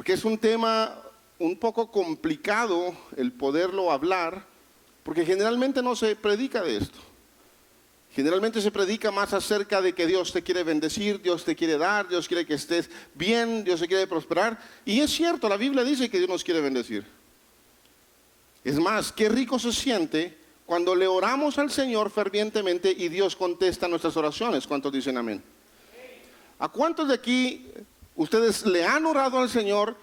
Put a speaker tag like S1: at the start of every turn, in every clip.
S1: porque es un tema un poco complicado el poderlo hablar, porque generalmente no se predica de esto. Generalmente se predica más acerca de que Dios te quiere bendecir, Dios te quiere dar, Dios quiere que estés bien, Dios te quiere prosperar. Y es cierto, la Biblia dice que Dios nos quiere bendecir. Es más, qué rico se siente cuando le oramos al Señor fervientemente y Dios contesta nuestras oraciones. ¿Cuántos dicen amén? ¿A cuántos de aquí ustedes le han orado al Señor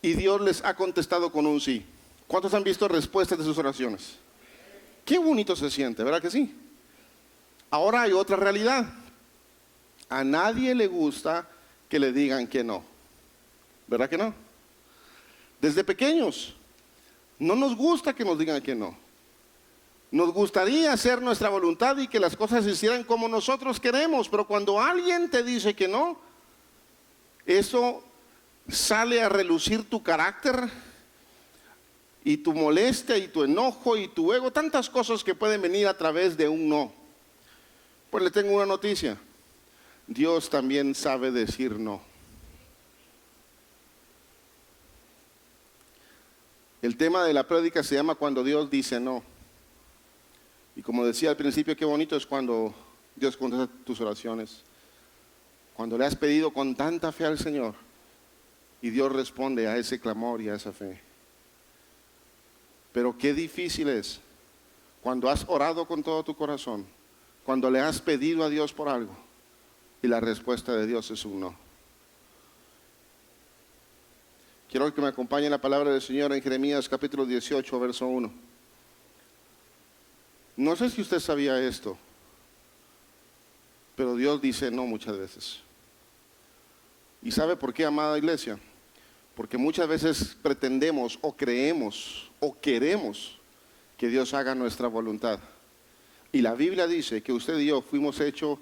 S1: y Dios les ha contestado con un sí? ¿Cuántos han visto respuestas de sus oraciones? Qué bonito se siente, ¿verdad que sí? Ahora hay otra realidad. A nadie le gusta que le digan que no. ¿Verdad que no? Desde pequeños no nos gusta que nos digan que no. Nos gustaría hacer nuestra voluntad y que las cosas se hicieran como nosotros queremos, pero cuando alguien te dice que no, eso sale a relucir tu carácter y tu molestia y tu enojo y tu ego, tantas cosas que pueden venir a través de un no. Pues le tengo una noticia: Dios también sabe decir no. El tema de la prédica se llama Cuando Dios dice no. Y como decía al principio, qué bonito es cuando Dios contesta tus oraciones. Cuando le has pedido con tanta fe al Señor y Dios responde a ese clamor y a esa fe. Pero qué difícil es cuando has orado con todo tu corazón, cuando le has pedido a Dios por algo y la respuesta de Dios es un no. Quiero que me acompañe la palabra del Señor en Jeremías capítulo 18, verso 1. No sé si usted sabía esto, pero Dios dice no muchas veces. ¿Y sabe por qué, amada iglesia? Porque muchas veces pretendemos o creemos o queremos que Dios haga nuestra voluntad. Y la Biblia dice que usted y yo fuimos hechos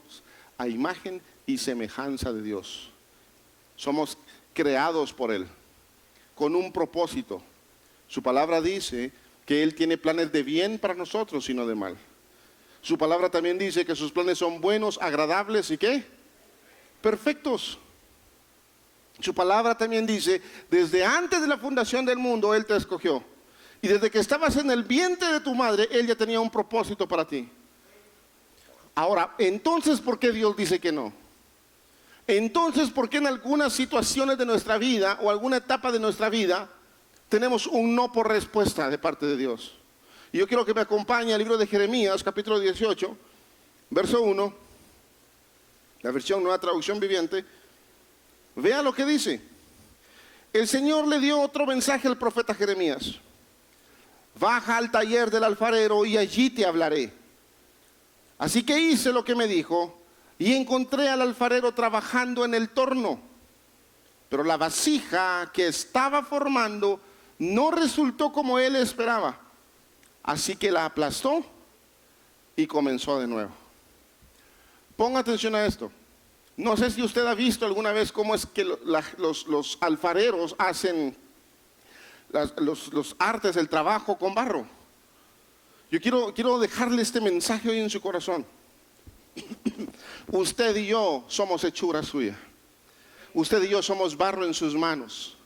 S1: a imagen y semejanza de Dios. Somos creados por Él, con un propósito. Su palabra dice que Él tiene planes de bien para nosotros y no de mal. Su palabra también dice que sus planes son buenos, agradables y ¿qué? Perfectos. Su palabra también dice, desde antes de la fundación del mundo Él te escogió. Y desde que estabas en el vientre de tu madre, Él ya tenía un propósito para ti. Ahora, entonces, ¿por qué Dios dice que no? Entonces, ¿por qué en algunas situaciones de nuestra vida o alguna etapa de nuestra vida tenemos un no por respuesta de parte de Dios? Y yo quiero que me acompañe al libro de Jeremías, capítulo 18, verso 1, la versión Nueva Traducción Viviente. Vea lo que dice. El Señor le dio otro mensaje al profeta Jeremías. Baja al taller del alfarero y allí te hablaré. Así que hice lo que me dijo y encontré al alfarero trabajando en el torno. Pero la vasija que estaba formando no resultó como él esperaba. Así que la aplastó y comenzó de nuevo. Ponga atención a esto. No sé si usted ha visto alguna vez cómo es que los alfareros hacen los artes, el trabajo con barro. Yo quiero dejarle este mensaje hoy en su corazón. Usted y yo somos hechura suya. Usted y yo somos barro en sus manos.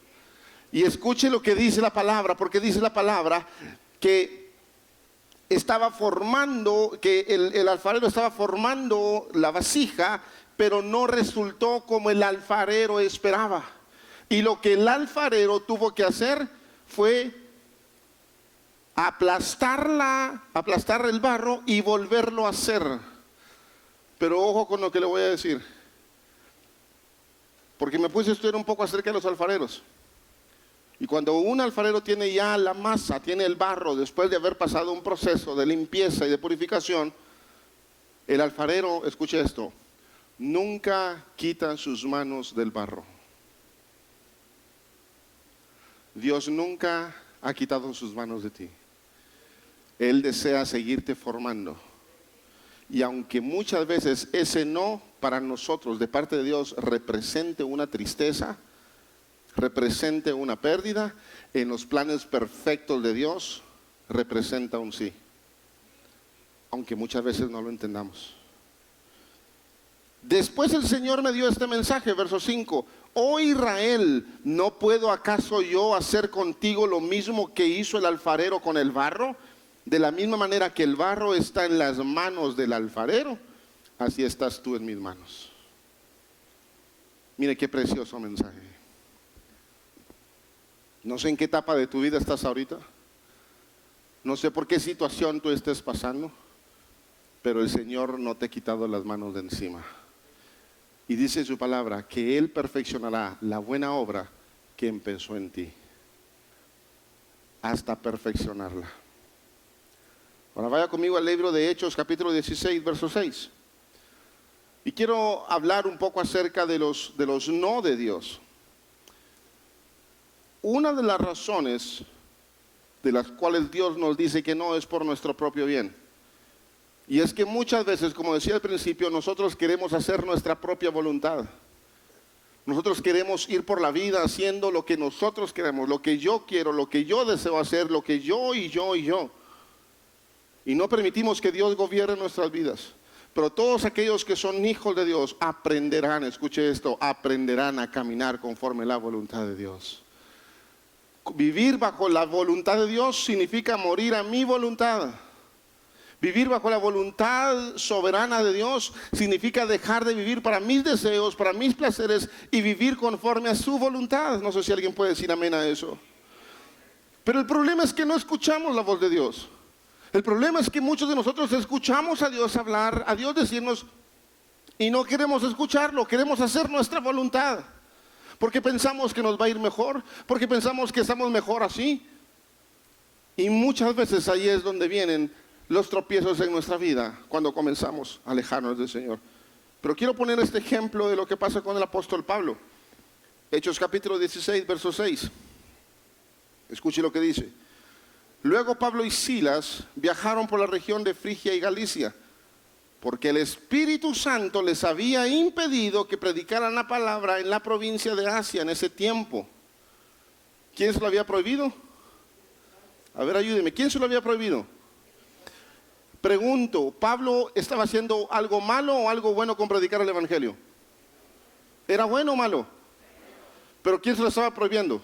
S1: Y escuche lo que dice la palabra, porque dice la palabra que estaba formando, que el alfarero estaba formando la vasija, pero no resultó como el alfarero esperaba. Y lo que el alfarero tuvo que hacer fue aplastar el barro y volverlo a hacer. Pero ojo con lo que le voy a decir, porque me puse a estudiar un poco acerca de los alfareros. Y cuando un alfarero tiene ya la masa, tiene el barro, después de haber pasado un proceso de limpieza y de purificación, el alfarero, escuche esto, nunca quita sus manos del barro. Dios nunca ha quitado sus manos de ti. Él desea seguirte formando. Y aunque muchas veces ese no para nosotros de parte de Dios represente una tristeza, represente una pérdida, en los planes perfectos de Dios representa un sí. Aunque muchas veces no lo entendamos. Después el Señor me dio este mensaje, verso 5. Oh Israel, ¿no puedo acaso yo hacer contigo lo mismo que hizo el alfarero con el barro? De la misma manera que el barro está en las manos del alfarero, así estás tú en mis manos. Mire qué precioso mensaje. No sé en qué etapa de tu vida estás ahorita. No sé por qué situación tú estés pasando, pero el Señor no te ha quitado las manos de encima. Y dice su palabra que Él perfeccionará la buena obra que empezó en ti, hasta perfeccionarla. Ahora vaya conmigo al libro de Hechos, capítulo 16, verso 6. Y quiero hablar un poco acerca de los no de Dios. Una de las razones de las cuales Dios nos dice que no es por nuestro propio bien. Y es que muchas veces, como decía al principio, nosotros queremos hacer nuestra propia voluntad. Nosotros queremos ir por la vida haciendo lo que nosotros queremos, lo que yo quiero, lo que yo deseo hacer, lo que yo y yo y yo. Y no permitimos que Dios gobierne nuestras vidas. Pero todos aquellos que son hijos de Dios aprenderán, escuche esto, aprenderán a caminar conforme la voluntad de Dios. Vivir bajo la voluntad de Dios significa morir a mi voluntad. Vivir bajo la voluntad soberana de Dios significa dejar de vivir para mis deseos, para mis placeres y vivir conforme a su voluntad. No sé si alguien puede decir amén a eso. Pero el problema es que no escuchamos la voz de Dios. El problema es que muchos de nosotros escuchamos a Dios hablar, a Dios decirnos y no queremos escucharlo, queremos hacer nuestra voluntad. Porque pensamos que nos va a ir mejor, porque pensamos que estamos mejor así. Y muchas veces ahí es donde vienen los tropiezos en nuestra vida, cuando comenzamos a alejarnos del Señor. Pero quiero poner este ejemplo de lo que pasa con el apóstol Pablo. Hechos capítulo 16, verso 6. Escuche lo que dice. Luego Pablo y Silas viajaron por la región de Frigia y Galicia, porque el Espíritu Santo les había impedido que predicaran la palabra en la provincia de Asia en ese tiempo. ¿Quién se lo había prohibido? A ver, ayúdeme, ¿quién se lo había prohibido? Pregunto, ¿Pablo estaba haciendo algo malo o algo bueno con predicar el Evangelio? ¿Era bueno o malo? ¿Pero quién se lo estaba prohibiendo?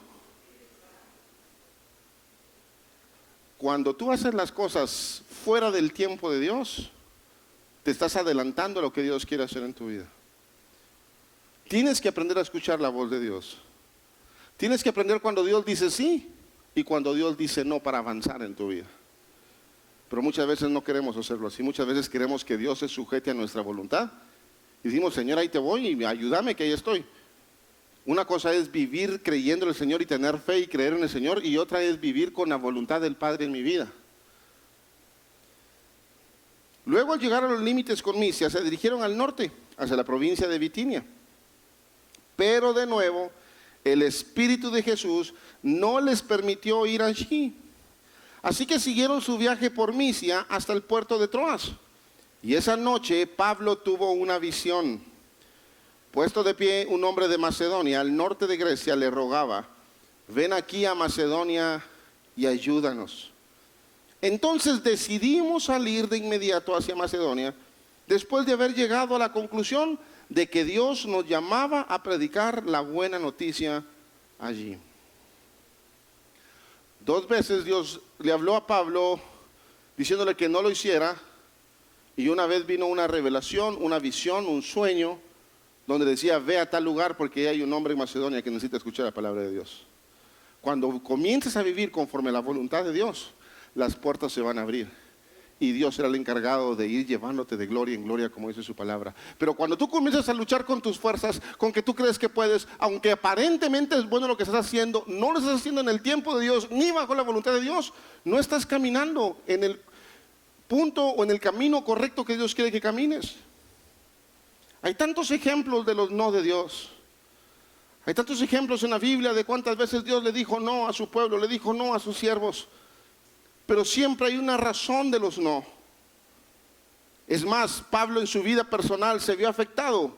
S1: Cuando tú haces las cosas fuera del tiempo de Dios, te estás adelantando a lo que Dios quiere hacer en tu vida. Tienes que aprender a escuchar la voz de Dios. Tienes que aprender cuando Dios dice sí y cuando Dios dice no para avanzar en tu vida. Pero muchas veces no queremos hacerlo así. Muchas veces queremos que Dios se sujete a nuestra voluntad. Y decimos, Señor, ahí te voy y ayúdame que ahí estoy. Una cosa es vivir creyendo en el Señor y tener fe y creer en el Señor, y otra es vivir con la voluntad del Padre en mi vida. Luego, al llegar a los límites con Misia, se dirigieron al norte, hacia la provincia de Bitinia. Pero de nuevo, el Espíritu de Jesús no les permitió ir allí. Así que siguieron su viaje por Misia hasta el puerto de Troas. Y esa noche Pablo tuvo una visión. Puesto de pie, un hombre de Macedonia, al norte de Grecia, le rogaba, ven aquí a Macedonia y ayúdanos. Entonces decidimos salir de inmediato hacia Macedonia, después de haber llegado a la conclusión de que Dios nos llamaba a predicar la buena noticia allí. 2 veces Dios le habló a Pablo diciéndole que no lo hiciera, y una vez vino una revelación, una visión, un sueño, donde decía, ve a tal lugar porque hay un hombre en Macedonia que necesita escuchar la palabra de Dios. Cuando comiences a vivir conforme a la voluntad de Dios, las puertas se van a abrir. Y Dios será el encargado de ir llevándote de gloria en gloria, como dice su palabra. Pero cuando tú comienzas a luchar con tus fuerzas, con que tú crees que puedes, aunque aparentemente es bueno lo que estás haciendo, no lo estás haciendo en el tiempo de Dios, ni bajo la voluntad de Dios, no estás caminando en el punto o en el camino correcto que Dios quiere que camines. Hay tantos ejemplos de los no de Dios. Hay tantos ejemplos en la Biblia de cuántas veces Dios le dijo no a su pueblo, le dijo no a sus siervos. Pero siempre hay una razón de los no. Es más, Pablo en su vida personal se vio afectado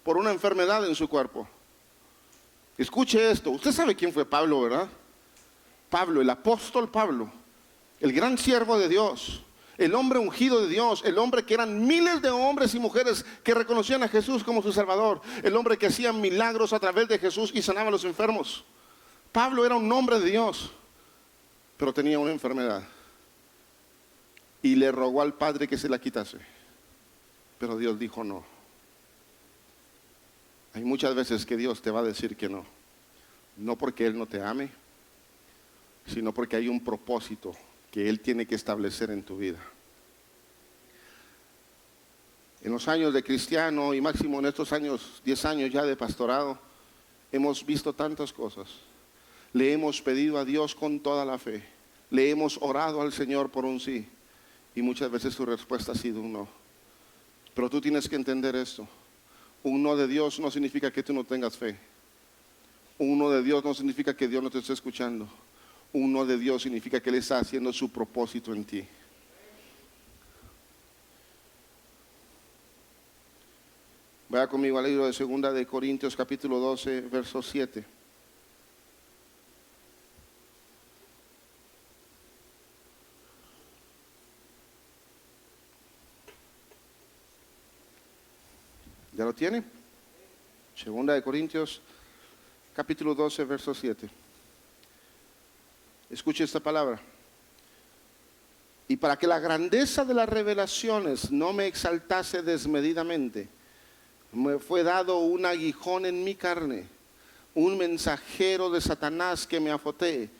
S1: por una enfermedad en su cuerpo. Escuche esto, usted sabe quién fue Pablo, ¿verdad? Pablo, el apóstol Pablo, el gran siervo de Dios, El hombre ungido de Dios, el hombre que eran miles de hombres y mujeres que reconocían a Jesús como su Salvador, el hombre que hacía milagros a través de Jesús y sanaba a los enfermos. Pablo era un hombre de Dios, pero tenía una enfermedad y le rogó al Padre que se la quitase, pero Dios dijo no. Hay muchas veces que Dios te va a decir que no, no porque Él no te ame, sino porque hay un propósito que Él tiene que establecer en tu vida. En los años de cristiano y máximo en estos años, 10 años ya de pastorado, hemos visto tantas cosas. Le hemos pedido a Dios con toda la fe, le hemos orado al Señor por un sí, y muchas veces su respuesta ha sido un no. Pero tú tienes que entender esto: un no de Dios no significa que tú no tengas fe. Un no de Dios no significa que Dios no te esté escuchando. Un no de Dios significa que Él está haciendo su propósito en ti. Vaya conmigo al libro de 2 de Corintios capítulo 12, verso 7. ¿Ya lo tiene? 2 de Corintios capítulo 12, verso 7. Escuche esta palabra. Y para que la grandeza de las revelaciones no me exaltase desmedidamente, me fue dado un aguijón en mi carne, un mensajero de Satanás que me azotee,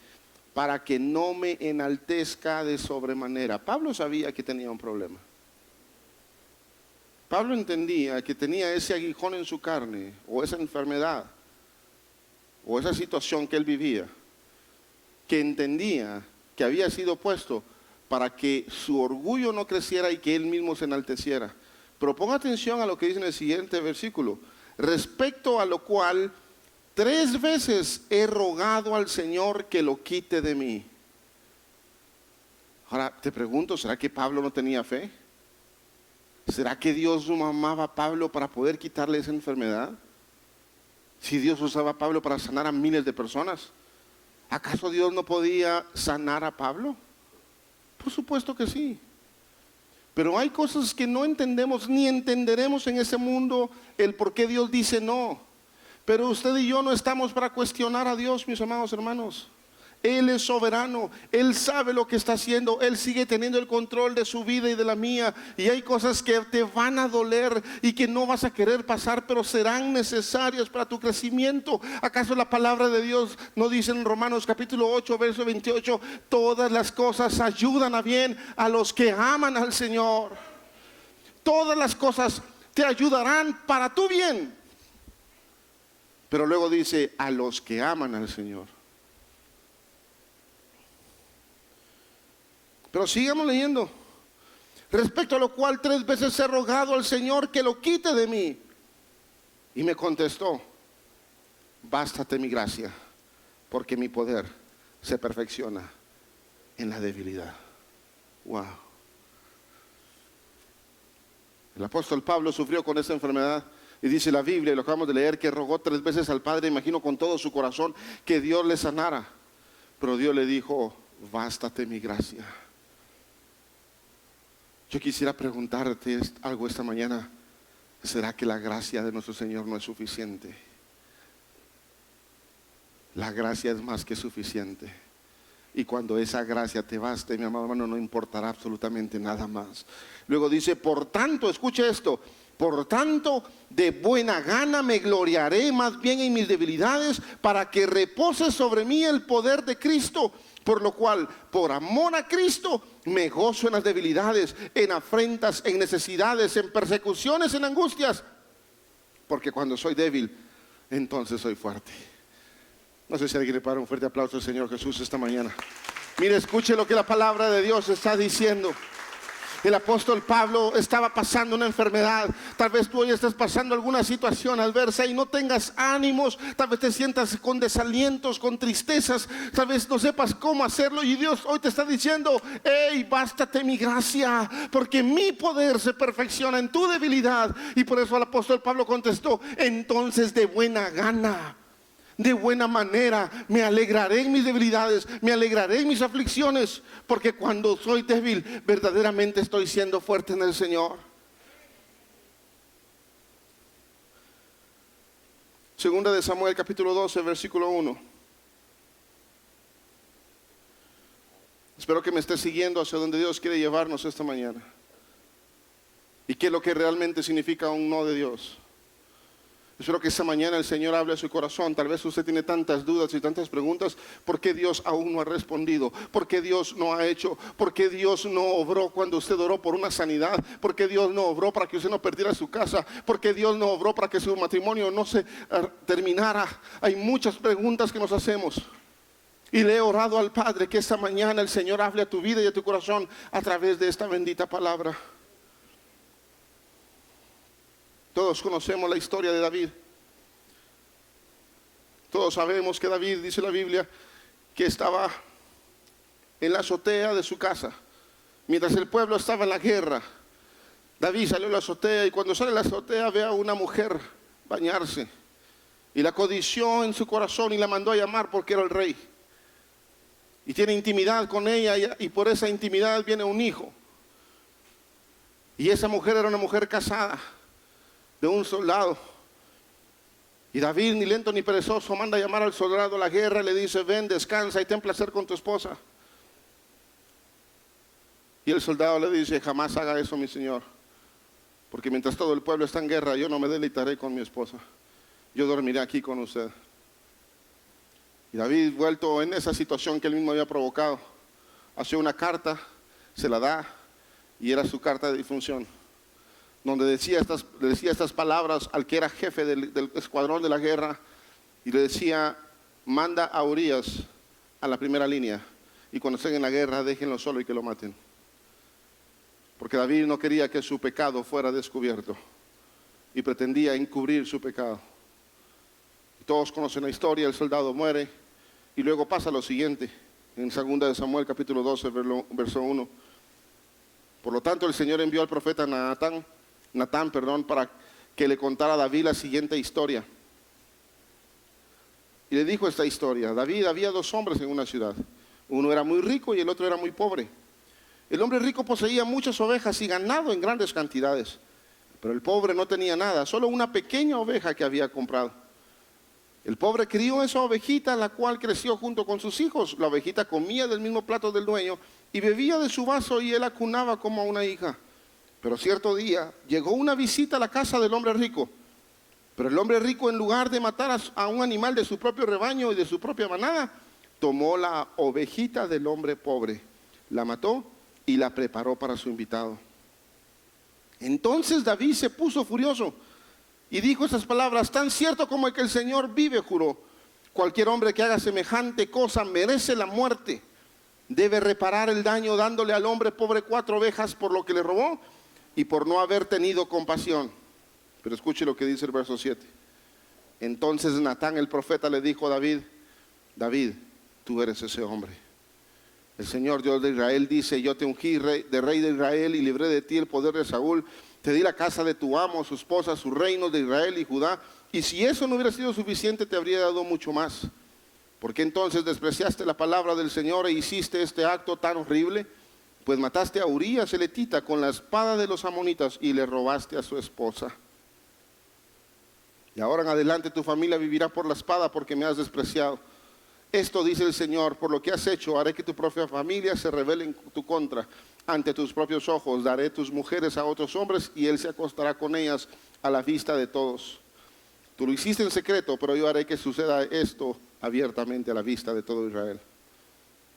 S1: para que no me enaltezca de sobremanera. Pablo sabía que tenía un problema. Pablo entendía que tenía ese aguijón en su carne, o esa enfermedad, o esa situación que él vivía, que entendía que había sido puesto para que su orgullo no creciera y que él mismo se enalteciera. Pero ponga atención a lo que dice en el siguiente versículo: respecto a lo cual 3 veces he rogado al Señor que lo quite de mí. Ahora te pregunto, ¿será que Pablo no tenía fe? ¿Será que Dios no amaba a Pablo para poder quitarle esa enfermedad? Si Dios usaba a Pablo para sanar a miles de personas, ¿acaso Dios no podía sanar a Pablo? Por supuesto que sí. Pero hay cosas que no entendemos ni entenderemos en ese mundo, el por qué Dios dice no. Pero usted y yo no estamos para cuestionar a Dios, mis amados hermanos. Él es soberano, Él sabe lo que está haciendo, Él sigue teniendo el control de su vida y de la mía. Y hay cosas que te van a doler y que no vas a querer pasar, pero serán necesarias para tu crecimiento. ¿Acaso la palabra de Dios no dice en Romanos capítulo 8, verso 28, todas las cosas ayudan a bien a los que aman al Señor? Todas las cosas te ayudarán para tu bien. Pero luego dice, a los que aman al Señor. Pero sigamos leyendo. Respecto a lo cual 3 veces he rogado al Señor que lo quite de mí. Y me contestó, bástate mi gracia, porque mi poder se perfecciona en la debilidad. Wow. El apóstol Pablo sufrió con esa enfermedad. Y dice la Biblia, y lo acabamos de leer, que rogó 3 veces al Padre, imagino con todo su corazón, que Dios le sanara. Pero Dios le dijo, bástate mi gracia. Yo quisiera preguntarte algo esta mañana. ¿Será que la gracia de nuestro Señor no es suficiente? La gracia es más que suficiente. Y cuando esa gracia te baste, mi amado hermano, no importará absolutamente nada más. Luego dice, por tanto, escuche esto, por tanto, de buena gana me gloriaré más bien en mis debilidades, para que repose sobre mí el poder de Cristo. Por lo cual, por amor a Cristo, me gozo en las debilidades, en afrentas, en necesidades, en persecuciones, en angustias. Porque cuando soy débil, entonces soy fuerte. No sé si alguien le para un fuerte aplauso al Señor Jesús esta mañana. Mire, escuche lo que la palabra de Dios está diciendo. El apóstol Pablo estaba pasando una enfermedad. Tal vez tú hoy estés pasando alguna situación adversa y no tengas ánimos. Tal vez te sientas con desalientos, con tristezas. Tal vez no sepas cómo hacerlo. Y Dios hoy te está diciendo, hey, bástate mi gracia, porque mi poder se perfecciona en tu debilidad. Y por eso el apóstol Pablo contestó, entonces de buena gana. De buena manera me alegraré en mis debilidades, me alegraré en mis aflicciones, porque cuando soy débil, verdaderamente estoy siendo fuerte en el Señor. Segunda de Samuel, capítulo 12, versículo 1. Espero que me esté siguiendo hacia donde Dios quiere llevarnos esta mañana. ¿Y qué es lo que realmente significa un no de Dios? Espero que esta mañana el Señor hable a su corazón. Tal vez usted tiene tantas dudas y tantas preguntas. ¿Por qué Dios aún no ha respondido? ¿Por qué Dios no ha hecho? ¿Por qué Dios no obró cuando usted oró por una sanidad? ¿Por qué Dios no obró para que usted no perdiera su casa? ¿Por qué Dios no obró para que su matrimonio no se terminara? Hay muchas preguntas que nos hacemos. Y le he orado al Padre que esta mañana el Señor hable a tu vida y a tu corazón a través de esta bendita palabra. Todos conocemos la historia de David. Todos sabemos que David, dice la Biblia, que estaba en la azotea de su casa. Mientras el pueblo estaba en la guerra, David salió a la azotea y cuando sale a la azotea ve a una mujer bañarse. Y la codició en su corazón y la mandó a llamar porque era el rey. Y tiene intimidad con ella y por esa intimidad viene un hijo. Y esa mujer era una mujer casada de un soldado. Y David, ni lento ni perezoso, manda a llamar al soldado a la guerra y le dice: ven, descansa y ten placer con tu esposa. Y el soldado le dice: jamás haga eso, mi señor, porque mientras todo el pueblo está en guerra, yo no me deleitaré con mi esposa, yo dormiré aquí con usted. Y David, vuelto en esa situación que él mismo había provocado, hace una carta, se la da, y era su carta de difunción, donde decía estas palabras al que era jefe del escuadrón de la guerra, y le decía: manda a Urías a la primera línea, y cuando estén en la guerra déjenlo solo y que lo maten. Porque David no quería que su pecado fuera descubierto, y pretendía encubrir su pecado. Todos conocen la historia, el soldado muere, y luego pasa lo siguiente, en 2 de Samuel capítulo 12, verso 1. Por lo tanto el Señor envió al profeta Natán, para que le contara a David la siguiente historia. Y le dijo esta historia: David, había dos hombres en una ciudad. Uno era muy rico y el otro era muy pobre. El hombre rico poseía muchas ovejas y ganado en grandes cantidades, pero el pobre no tenía nada, solo una pequeña oveja que había comprado. El pobre crió esa ovejita, la cual creció junto con sus hijos. La ovejita comía del mismo plato del dueño y bebía de su vaso, y él acunaba como a una hija. Pero cierto día llegó una visita a la casa del hombre rico. Pero el hombre rico, en lugar de matar a un animal de su propio rebaño y de su propia manada, tomó la ovejita del hombre pobre, la mató y la preparó para su invitado. Entonces David se puso furioso y dijo estas palabras: tan cierto como el que el Señor vive, juró, cualquier hombre que haga semejante cosa merece la muerte. Debe reparar el daño dándole al hombre pobre 4 ovejas por lo que le robó y por no haber tenido compasión. Pero escuche lo que dice el verso 7. Entonces Natán el profeta le dijo a David: David, tú eres ese hombre. El Señor Dios de Israel dice: yo te ungí de rey de Israel y libré de ti el poder de Saúl. Te di la casa de tu amo, su esposa, sus reinos de Israel y Judá. Y si eso no hubiera sido suficiente, te habría dado mucho más. ¿Por qué entonces despreciaste la palabra del Señor e hiciste este acto tan horrible? Pues mataste a Urías el Etita con la espada de los amonitas y le robaste a su esposa. Y ahora en adelante tu familia vivirá por la espada, porque me has despreciado. Esto dice el Señor: por lo que has hecho, haré que tu propia familia se rebele en tu contra. Ante tus propios ojos daré tus mujeres a otros hombres, y él se acostará con ellas a la vista de todos. Tú lo hiciste en secreto, pero yo haré que suceda esto abiertamente a la vista de todo Israel.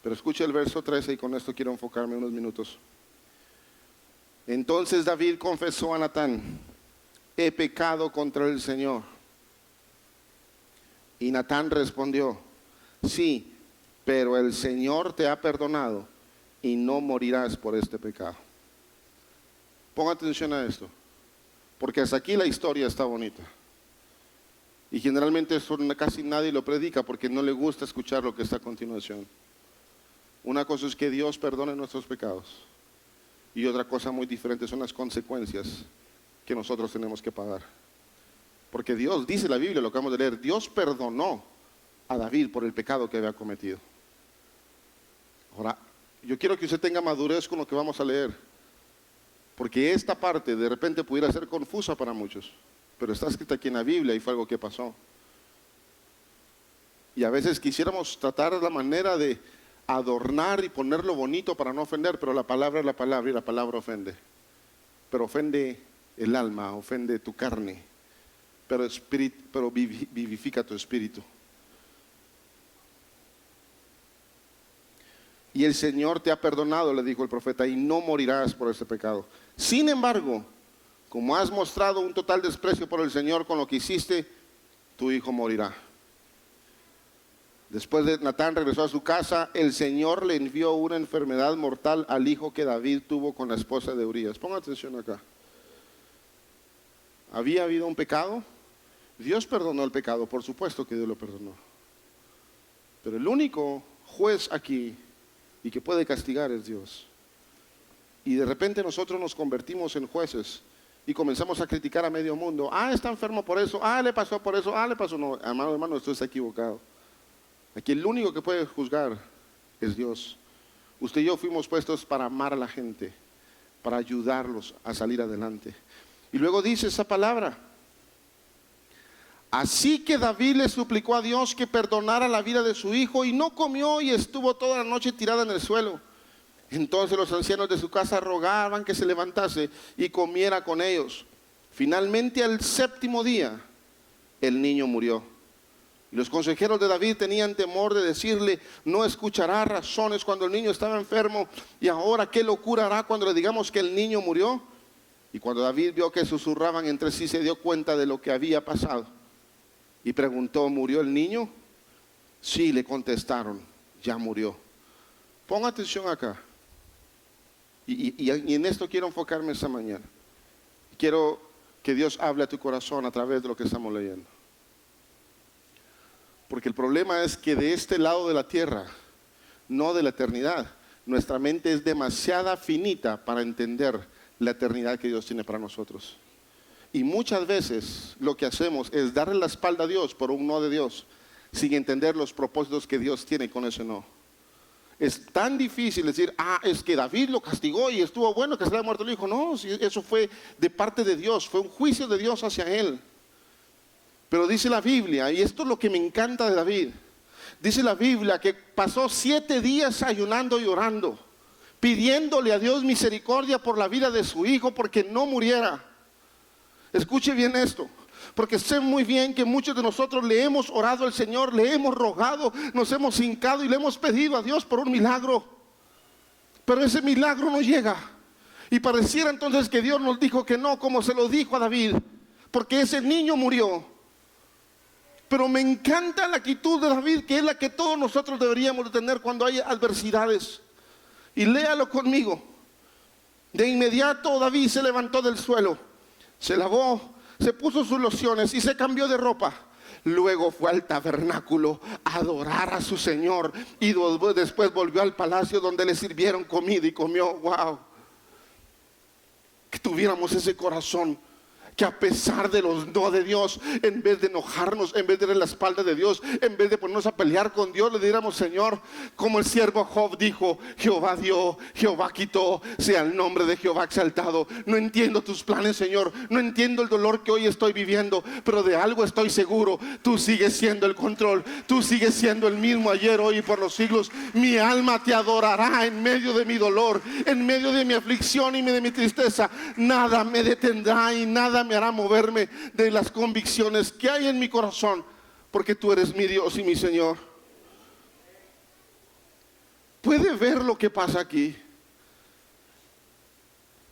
S1: Pero escuche el verso 13, y con esto quiero enfocarme unos minutos. Entonces David confesó a Natán: he pecado contra el Señor. Y Natán respondió: sí, pero el Señor te ha perdonado y no morirás por este pecado. Ponga atención a esto, porque hasta aquí la historia está bonita. Y generalmente eso casi nadie lo predica porque no le gusta escuchar lo que está a continuación. Una cosa es que Dios perdone nuestros pecados, y otra cosa muy diferente son las consecuencias que nosotros tenemos que pagar. Porque Dios, dice la Biblia, lo acabamos de leer, Dios perdonó a David por el pecado que había cometido. Ahora, yo quiero que usted tenga madurez con lo que vamos a leer, porque esta parte de repente pudiera ser confusa para muchos, pero está escrita aquí en la Biblia y fue algo que pasó. Y a veces quisiéramos tratar la manera de adornar y ponerlo bonito para no ofender, pero la palabra es la palabra y la palabra ofende. Pero ofende el alma, ofende tu carne, pero vivifica tu espíritu. Y el Señor te ha perdonado, le dijo el profeta, y no morirás por este pecado. Sin embargo, como has mostrado un total desprecio por el Señor con lo que hiciste, tu hijo morirá. Después de Natán regresó a su casa, el Señor le envió una enfermedad mortal al hijo que David tuvo con la esposa de Urías. Ponga atención acá. ¿Había habido un pecado? Dios perdonó el pecado, por supuesto que Dios lo perdonó. Pero el único juez aquí y que puede castigar es Dios. Y de repente nosotros nos convertimos en jueces y comenzamos a criticar a medio mundo. Está enfermo por eso, le pasó por eso, le pasó. No, hermano, usted está equivocado. Aquí el único que puede juzgar es Dios. Usted y yo fuimos puestos para amar a la gente, para ayudarlos a salir adelante. Y luego dice esa palabra. Así que David le suplicó a Dios que perdonara la vida de su hijo y no comió y estuvo toda la noche tirada en el suelo. Entonces los ancianos de su casa rogaban que se levantase y comiera con ellos. Finalmente al séptimo día el niño murió. Y los consejeros de David tenían temor de decirle, no escuchará razones cuando el niño estaba enfermo, y ahora qué locura hará cuando le digamos que el niño murió. Y cuando David vio que susurraban entre sí, se dio cuenta de lo que había pasado y preguntó, ¿murió el niño? Sí, le contestaron, ya murió. Ponga atención acá. Y en esto quiero enfocarme esta mañana. Quiero que Dios hable a tu corazón a través de lo que estamos leyendo. Porque el problema es que de este lado de la tierra, no de la eternidad, nuestra mente es demasiado finita para entender la eternidad que Dios tiene para nosotros. Y muchas veces lo que hacemos es darle la espalda a Dios por un no de Dios, sin entender los propósitos que Dios tiene con ese no. Es tan difícil decir, es que David lo castigó y estuvo bueno que se le haya muerto el hijo. No, si eso fue de parte de Dios, fue un juicio de Dios hacia él. Pero dice la Biblia, y esto es lo que me encanta de David, dice la Biblia que pasó 7 días ayunando y orando, pidiéndole a Dios misericordia por la vida de su hijo, porque no muriera. Escuche bien esto, porque sé muy bien que muchos de nosotros le hemos orado al Señor, le hemos rogado, nos hemos hincado y le hemos pedido a Dios por un milagro, pero ese milagro no llega. Y pareciera entonces que Dios nos dijo que no, como se lo dijo a David, porque ese niño murió. Pero me encanta la actitud de David, que es la que todos nosotros deberíamos de tener cuando hay adversidades. Y léalo conmigo. De inmediato David se levantó del suelo, se lavó, se puso sus lociones y se cambió de ropa. Luego fue al tabernáculo a adorar a su Señor y después volvió al palacio donde le sirvieron comida y comió. Wow. Que tuviéramos ese corazón, que a pesar de los no de Dios, en vez de enojarnos, en vez de darle la espalda de Dios, en vez de ponernos a pelear con Dios, le diéramos, Señor, como el siervo Job dijo, Jehová dio, Jehová quitó, sea el nombre de Jehová exaltado. No entiendo tus planes, Señor, no entiendo el dolor que hoy estoy viviendo, pero de algo estoy seguro, tú sigues siendo el control, tú sigues siendo el mismo ayer, hoy y por los siglos. Mi alma te adorará en medio de mi dolor, en medio de mi aflicción y de mi tristeza. Nada me detendrá y nada me hará moverme de las convicciones que hay en mi corazón, porque tú eres mi Dios y mi Señor. ¿Puede ver lo que pasa aquí?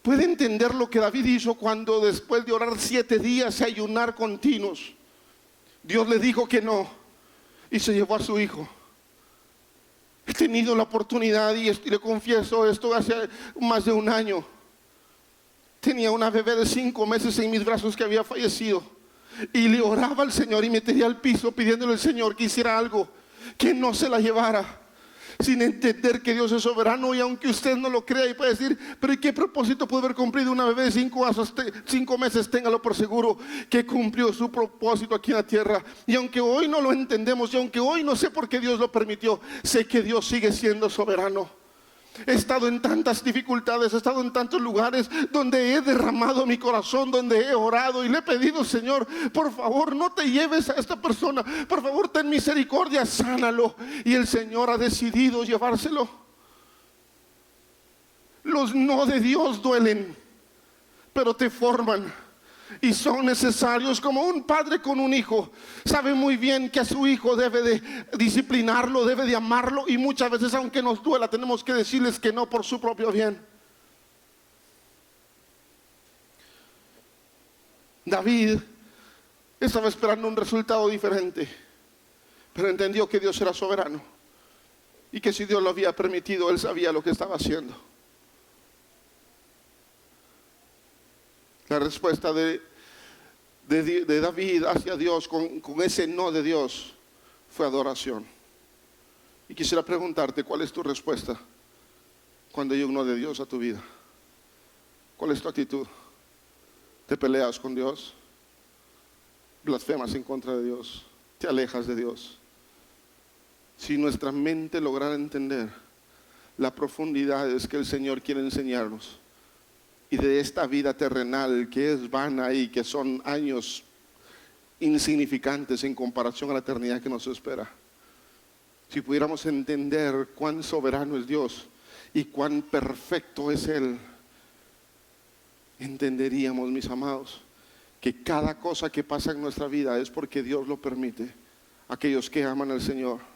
S1: ¿Puede entender lo que David hizo cuando después de orar 7 días y ayunar continuos, Dios le dijo que no y se llevó a su hijo? He tenido la oportunidad, y le confieso esto, hace más de un año. Tenía una bebé de 5 meses en mis brazos que había fallecido, y le oraba al Señor y me tiré al piso pidiéndole al Señor que hiciera algo, que no se la llevara. sin entender que Dios es soberano. Y aunque usted no lo crea y puede decir, pero ¿y qué propósito puede haber cumplido una bebé de 5 meses? Téngalo por seguro que cumplió su propósito aquí en la tierra. Y aunque hoy no lo entendemos, y aunque hoy no sé por qué Dios lo permitió, sé que Dios sigue siendo soberano. He estado en tantas dificultades, he estado en tantos lugares donde he derramado mi corazón, donde he orado y le he pedido: Señor, por favor, no te lleves a esta persona, por favor, ten misericordia, sánalo. Y el Señor ha decidido llevárselo. Los no de Dios duelen, pero te forman y son necesarios. Como un padre con un hijo sabe muy bien que a su hijo debe de disciplinarlo, debe de amarlo, y muchas veces, aunque nos duela, tenemos que decirles que no por su propio bien. David estaba esperando un resultado diferente, pero entendió que Dios era soberano y que si Dios lo había permitido, él sabía lo que estaba haciendo. La respuesta de David hacia Dios con ese no de Dios fue adoración. Y quisiera preguntarte, ¿cuál es tu respuesta cuando hay un no de Dios a tu vida? ¿Cuál es tu actitud? ¿Te peleas con Dios? ¿Blasfemas en contra de Dios? ¿Te alejas de Dios? Si nuestra mente lograra entender la profundidad es que el Señor quiere enseñarnos, y de esta vida terrenal que es vana y que son años insignificantes en comparación a la eternidad que nos espera, si pudiéramos entender cuán soberano es Dios y cuán perfecto es Él, entenderíamos, mis amados, que cada cosa que pasa en nuestra vida es porque Dios lo permite. Aquellos que aman al Señor.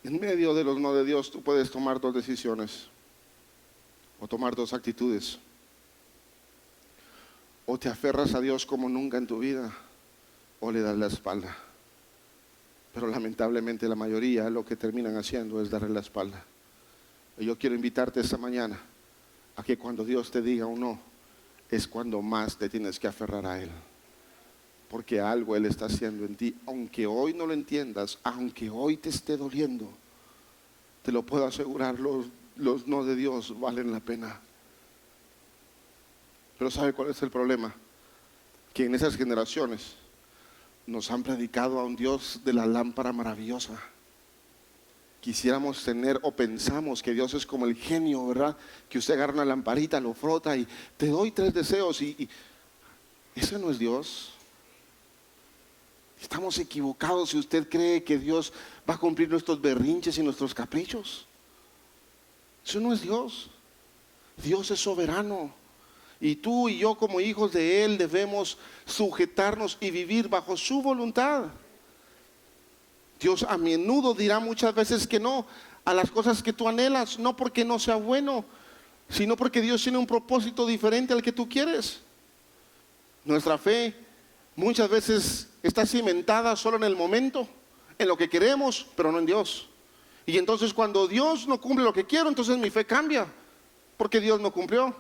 S1: En medio de los no de Dios, tú puedes tomar dos decisiones o tomar dos actitudes. O te aferras a Dios como nunca en tu vida, o le das la espalda. Pero lamentablemente la mayoría lo que terminan haciendo es darle la espalda. Y yo quiero invitarte esta mañana a que cuando Dios te diga un no, es cuando más te tienes que aferrar a Él. Porque algo Él está haciendo en ti, aunque hoy no lo entiendas, aunque hoy te esté doliendo, te lo puedo asegurar, los no de Dios valen la pena. Pero ¿sabe cuál es el problema? Que en esas generaciones nos han predicado a un Dios de la lámpara maravillosa. Quisiéramos tener o pensamos que Dios es como el genio, ¿verdad? Que usted agarra una lamparita, lo frota y te doy 3 deseos y ese no es Dios. Estamos equivocados si usted cree que Dios va a cumplir nuestros berrinches y nuestros caprichos. Eso no es Dios. Dios es soberano. Y tú y yo como hijos de Él debemos sujetarnos y vivir bajo su voluntad. Dios a menudo dirá muchas veces que no a las cosas que tú anhelas, no porque no sea bueno, sino porque Dios tiene un propósito diferente al que tú quieres. Nuestra fe muchas veces está cimentada solo en el momento, en lo que queremos, pero no en Dios. Y entonces cuando Dios no cumple lo que quiero, entonces mi fe cambia, porque Dios no cumplió.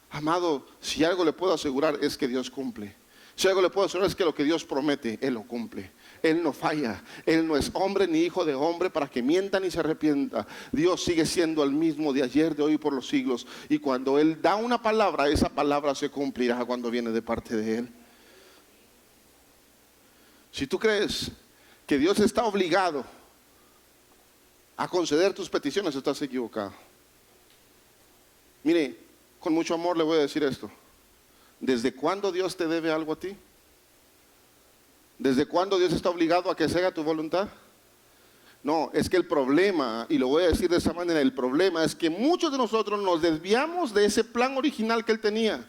S1: Amado, si algo le puedo asegurar es que Dios cumple. Si algo le puedo asegurar es que lo que Dios promete, Él lo cumple. Él no falla. Él no es hombre ni hijo de hombre para que mienta ni se arrepienta. Dios sigue siendo el mismo de ayer, de hoy y por los siglos. Y cuando Él da una palabra, esa palabra se cumplirá cuando viene de parte de Él. Si tú crees que Dios está obligado a conceder tus peticiones, estás equivocado. Mire, con mucho amor le voy a decir esto. ¿Desde cuándo Dios te debe algo a ti? ¿Desde cuándo Dios está obligado a que se haga tu voluntad? No, es que el problema, y lo voy a decir de esa manera, el problema es que muchos de nosotros nos desviamos de ese plan original que Él tenía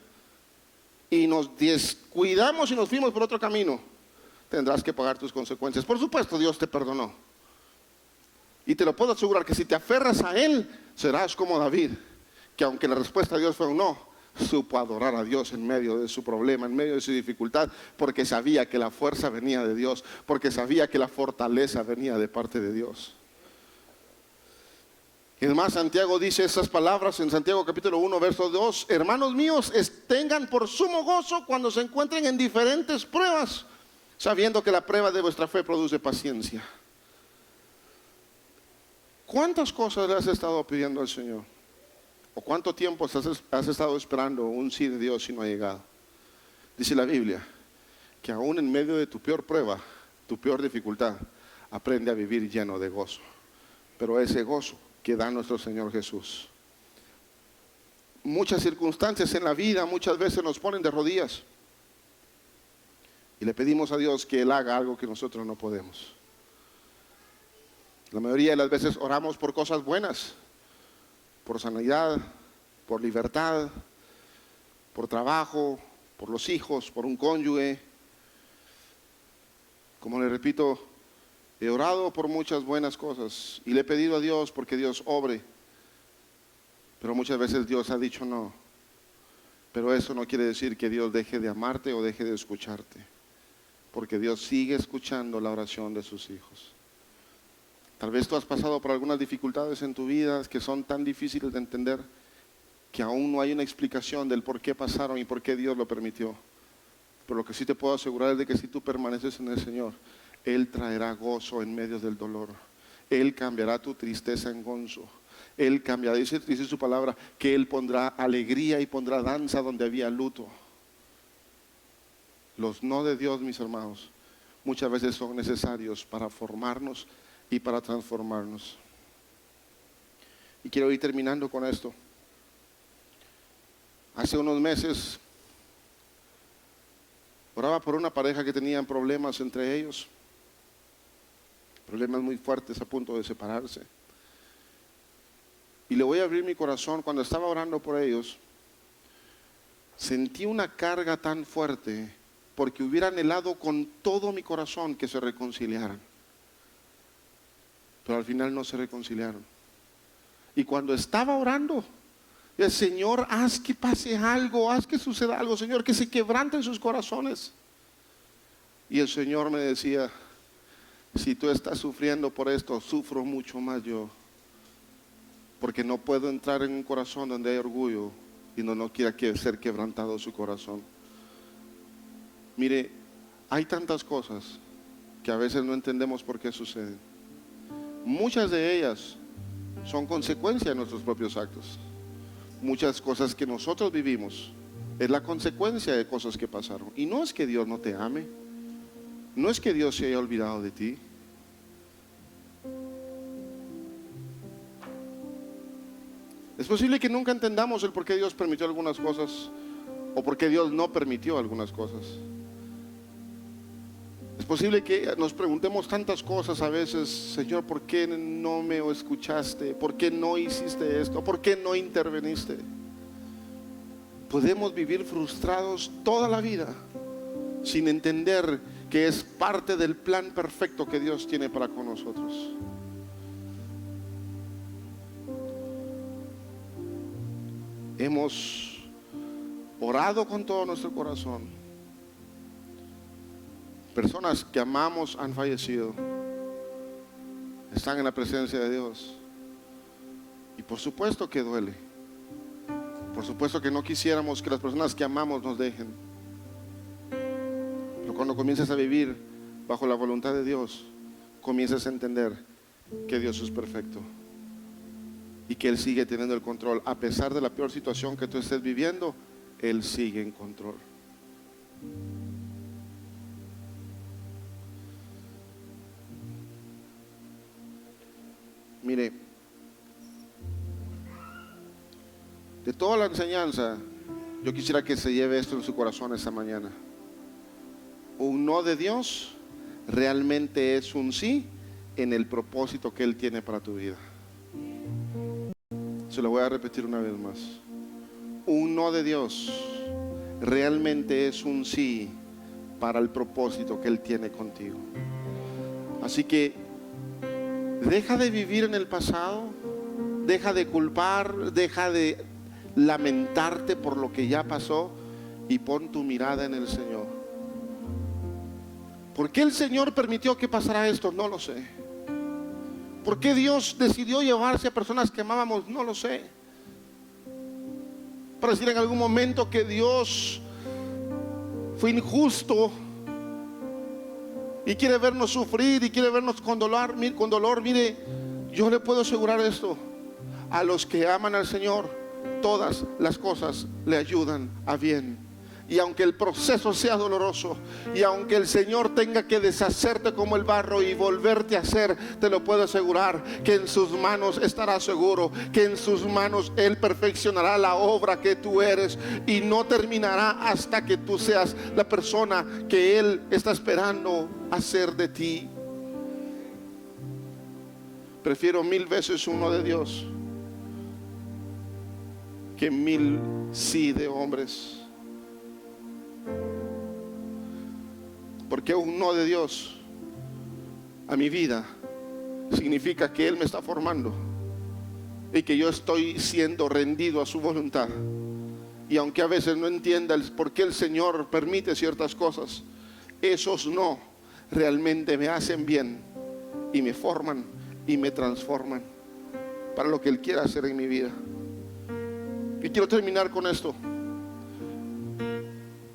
S1: y nos descuidamos y nos fuimos por otro camino. Tendrás que pagar tus consecuencias. Por supuesto, Dios te perdonó. Y te lo puedo asegurar que si te aferras a Él, serás como David, que aunque la respuesta de Dios fue un no, supo adorar a Dios en medio de su problema, en medio de su dificultad, porque sabía que la fuerza venía de Dios, porque sabía que la fortaleza venía de parte de Dios. Es más, Santiago dice estas palabras en Santiago capítulo 1, verso 2: hermanos míos, tengan por sumo gozo cuando se encuentren en diferentes pruebas, sabiendo que la prueba de vuestra fe produce paciencia. ¿Cuántas cosas le has estado pidiendo al Señor? ¿O cuánto tiempo has estado esperando un sí de Dios y no ha llegado? Dice la Biblia que aún en medio de tu peor prueba, tu peor dificultad, aprende a vivir lleno de gozo. Pero ese gozo que da nuestro Señor Jesús. Muchas circunstancias en la vida muchas veces nos ponen de rodillas y le pedimos a Dios que Él haga algo que nosotros no podemos. La mayoría de las veces oramos por cosas buenas, por sanidad, por libertad, por trabajo, por los hijos, por un cónyuge. Como le repito, he orado por muchas buenas cosas y le he pedido a Dios porque Dios obre, pero muchas veces Dios ha dicho no. Pero eso no quiere decir que Dios deje de amarte o deje de escucharte, porque Dios sigue escuchando la oración de sus hijos. Tal vez tú has pasado por algunas dificultades en tu vida que son tan difíciles de entender que aún no hay una explicación del por qué pasaron y por qué Dios lo permitió. Pero lo que sí te puedo asegurar es de que si tú permaneces en el Señor, Él traerá gozo en medio del dolor. Él cambiará tu tristeza en gozo. Él cambiará, dice su palabra, que Él pondrá alegría y pondrá danza donde había luto. Los no de Dios, mis hermanos, muchas veces son necesarios para formarnos y para transformarnos. Y quiero ir terminando con esto. Hace unos meses oraba por una pareja que tenían problemas entre ellos, problemas muy fuertes a punto de separarse. Y le voy a abrir mi corazón. Cuando estaba orando por ellos, sentí una carga tan fuerte porque hubiera anhelado con todo mi corazón que se reconciliaran. Pero al final no se reconciliaron. Y cuando estaba orando, el Señor, haz que pase algo, haz que suceda algo, Señor, que se quebranten sus corazones. Y el Señor me decía: si tú estás sufriendo por esto, sufro mucho más yo, porque no puedo entrar en un corazón donde hay orgullo y no quiera ser quebrantado su corazón. Mire, hay tantas cosas que a veces no entendemos por qué suceden. Muchas de ellas son consecuencia de nuestros propios actos. Muchas cosas que nosotros vivimos es la consecuencia de cosas que pasaron. Y no es que Dios no te ame, no es que Dios se haya olvidado de ti. Es posible que nunca entendamos el por qué Dios permitió algunas cosas o por qué Dios no permitió algunas cosas. Es posible que nos preguntemos tantas cosas a veces: Señor, ¿por qué no me escuchaste? ¿Por qué no hiciste esto? ¿Por qué no interveniste? Podemos vivir frustrados toda la vida sin entender que es parte del plan perfecto que Dios tiene para con nosotros. Hemos orado con todo nuestro corazón. Personas que amamos han fallecido, están en la presencia de Dios. Y por supuesto que duele. Por supuesto que no quisiéramos que las personas que amamos nos dejen. Pero cuando comienzas a vivir bajo la voluntad de Dios, comienzas a entender que Dios es perfecto y que Él sigue teniendo el control. A pesar de la peor situación que tú estés viviendo, Él sigue en control. Mire, de toda la enseñanza, yo quisiera que se lleve esto en su corazón esta mañana. Un no de Dios realmente es un sí en el propósito que Él tiene para tu vida. Se lo voy a repetir una vez más. Un no de Dios realmente es un sí para el propósito que Él tiene contigo. Así que deja de vivir en el pasado, deja de culpar, deja de lamentarte por lo que ya pasó y pon tu mirada en el Señor. ¿Por qué el Señor permitió que pasara esto? No lo sé. ¿Por qué Dios decidió llevarse a personas que amábamos? No lo sé. Para decir en algún momento que Dios fue injusto y quiere vernos sufrir y quiere vernos con dolor. Mire, yo le puedo asegurar esto: a los que aman al Señor, todas las cosas le ayudan a bien. Y aunque el proceso sea doloroso, y aunque el Señor tenga que deshacerte como el barro y volverte a hacer, te lo puedo asegurar que en sus manos estarás seguro, que en sus manos Él perfeccionará la obra que tú eres, y no terminará hasta que tú seas la persona que Él está esperando hacer de ti. Prefiero 1000 veces uno de Dios que 1000 sí de hombres. Porque un no de Dios a mi vida significa que Él me está formando y que yo estoy siendo rendido a su voluntad. Y aunque a veces no entienda por qué el Señor permite ciertas cosas, esos no realmente me hacen bien y me forman y me transforman para lo que Él quiera hacer en mi vida. Y quiero terminar con esto.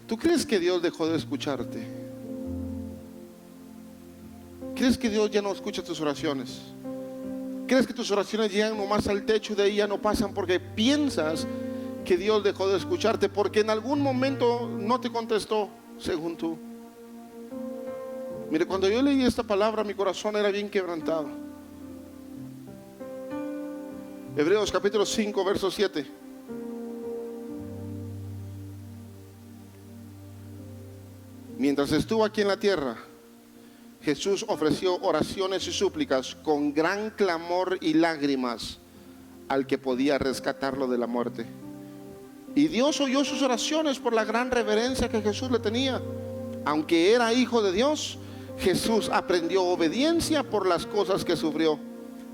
S1: ¿Tú crees que Dios dejó de escucharte? ¿Crees que Dios ya no escucha tus oraciones? ¿Crees que tus oraciones llegan nomás al techo y de ahí ya no pasan porque piensas que Dios dejó de escucharte porque en algún momento no te contestó según tú? Mire, cuando yo leí esta palabra, mi corazón era bien quebrantado. Hebreos capítulo 5, verso 7. Mientras estuvo aquí en la tierra, Jesús ofreció oraciones y súplicas con gran clamor y lágrimas al que podía rescatarlo de la muerte. Y Dios oyó sus oraciones por la gran reverencia que Jesús le tenía. Aunque era hijo de Dios, Jesús aprendió obediencia por las cosas que sufrió.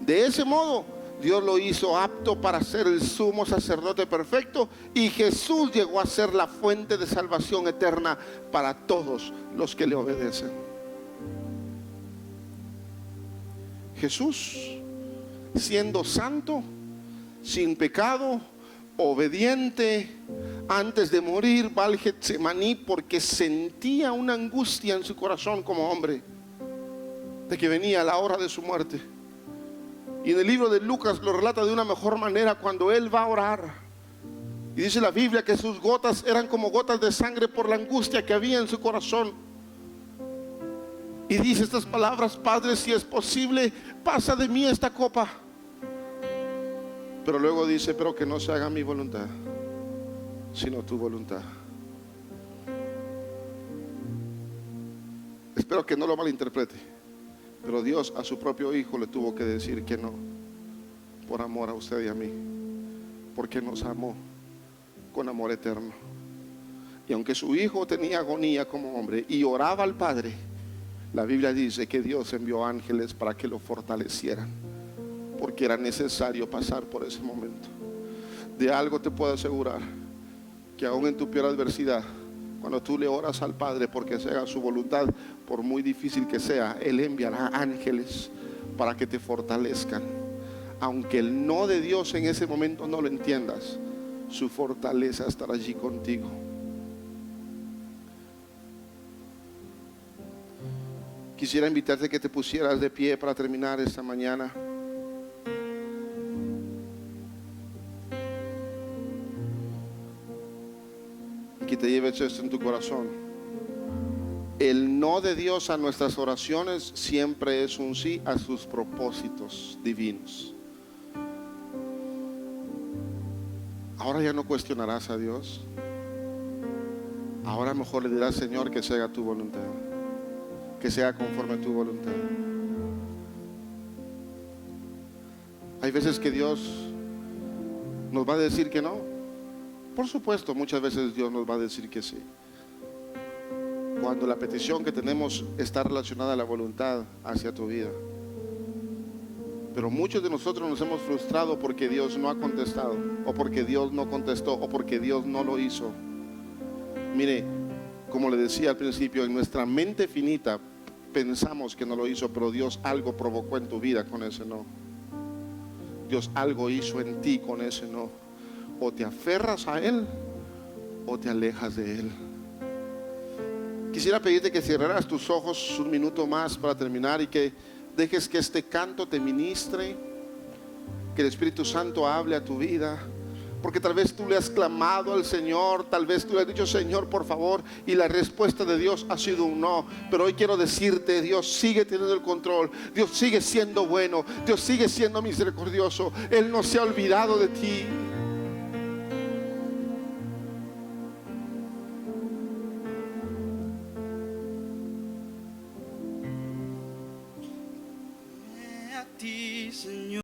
S1: De ese modo, Dios lo hizo apto para ser el sumo sacerdote perfecto, y Jesús llegó a ser la fuente de salvación eterna para todos los que le obedecen. Jesús, siendo santo, sin pecado, obediente, antes de morir va al Getsemaní porque sentía una angustia en su corazón como hombre de que venía la hora de su muerte. Y en el libro de Lucas lo relata de una mejor manera cuando él va a orar. Y dice la Biblia que sus gotas eran como gotas de sangre por la angustia que había en su corazón. Y dice estas palabras: Padre, si es posible, pasa de mí esta copa. Pero luego dice: pero que no se haga mi voluntad, sino tu voluntad. Espero que no lo malinterprete, pero Dios a su propio Hijo le tuvo que decir que no, por amor a usted y a mí, porque nos amó con amor eterno. Y aunque su Hijo tenía agonía como hombre y oraba al Padre, la Biblia dice que Dios envió ángeles para que lo fortalecieran, porque era necesario pasar por ese momento. De algo te puedo asegurar, que aún en tu peor adversidad, cuando tú le oras al Padre porque se haga su voluntad, por muy difícil que sea, Él enviará ángeles para que te fortalezcan. Aunque el no de Dios en ese momento no lo entiendas, su fortaleza estará allí contigo. Quisiera invitarte a que te pusieras de pie para terminar esta mañana. Y que te lleves esto en tu corazón. El no de Dios a nuestras oraciones siempre es un sí a sus propósitos divinos. Ahora ya no cuestionarás a Dios. Ahora mejor le dirás: Señor, que se haga tu voluntad, que sea conforme a tu voluntad. Hay veces que Dios nos va a decir que no. Por supuesto, muchas veces Dios nos va a decir que sí, cuando la petición que tenemos está relacionada a la voluntad hacia tu vida. Pero muchos de nosotros nos hemos frustrado porque Dios no ha contestado, o porque Dios no contestó, o porque Dios no lo hizo. Mire, como le decía al principio, en nuestra mente finita pensamos que no lo hizo, pero Dios algo provocó en tu vida con ese no. Dios algo hizo en ti con ese no. O te aferras a Él o te alejas de Él. Quisiera pedirte que cerraras tus ojos un minuto más para terminar y que dejes que este canto te ministre, que el Espíritu Santo hable a tu vida. Porque tal vez tú le has clamado al Señor, tal vez tú le has dicho: Señor, por favor, y la respuesta de Dios ha sido un no. Pero hoy quiero decirte: Dios sigue teniendo el control, Dios sigue siendo bueno, Dios sigue siendo misericordioso. Él no se ha olvidado de ti.
S2: A ti, Señor.